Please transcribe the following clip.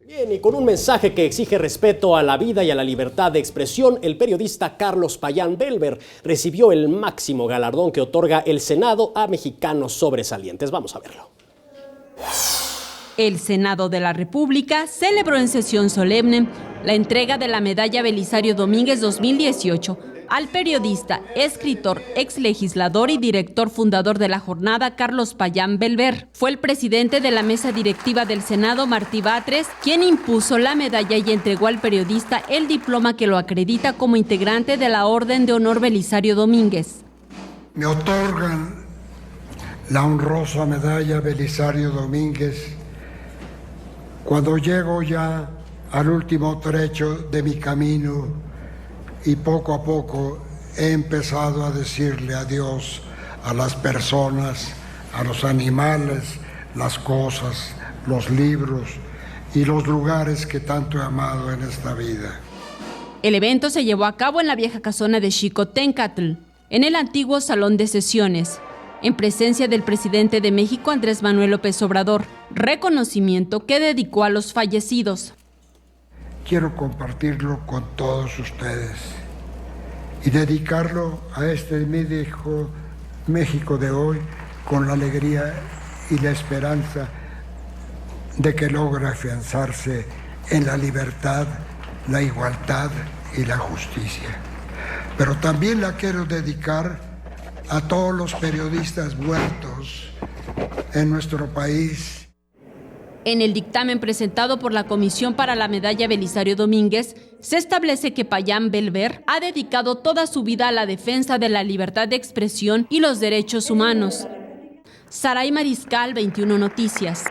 Bien, y con un mensaje que exige respeto a la vida y a la libertad de expresión, el periodista Carlos Payán Belver recibió el máximo galardón que otorga el Senado a mexicanos sobresalientes. Vamos a verlo. El Senado de la República celebró en sesión solemne la entrega de la Medalla Belisario Domínguez 2018 al periodista, escritor, exlegislador y director fundador de la jornada, Carlos Payán Belver. Fue el presidente de la mesa directiva del Senado, Martí Batres, quien impuso la medalla y entregó al periodista el diploma que lo acredita como integrante de la Orden de Honor Belisario Domínguez. Me otorgan la honrosa medalla Belisario Domínguez cuando llego ya al último trecho de mi camino y poco a poco he empezado a decirle adiós a las personas, a los animales, las cosas, los libros y los lugares que tanto he amado en esta vida. El evento se llevó a cabo en la vieja casona de Xicoténcatl, en el antiguo salón de sesiones, en presencia del presidente de México, Andrés Manuel López Obrador, reconocimiento que dedicó a los fallecidos. Quiero compartirlo con todos ustedes y dedicarlo a este México de hoy con la alegría y la esperanza de que logre afianzarse en la libertad, la igualdad y la justicia. Pero también la quiero dedicar a todos los periodistas muertos en nuestro país. En el dictamen presentado por la Comisión para la Medalla Belisario Domínguez, se establece que Payán Belver ha dedicado toda su vida a la defensa de la libertad de expresión y los derechos humanos. Saray Mariscal, 21 Noticias.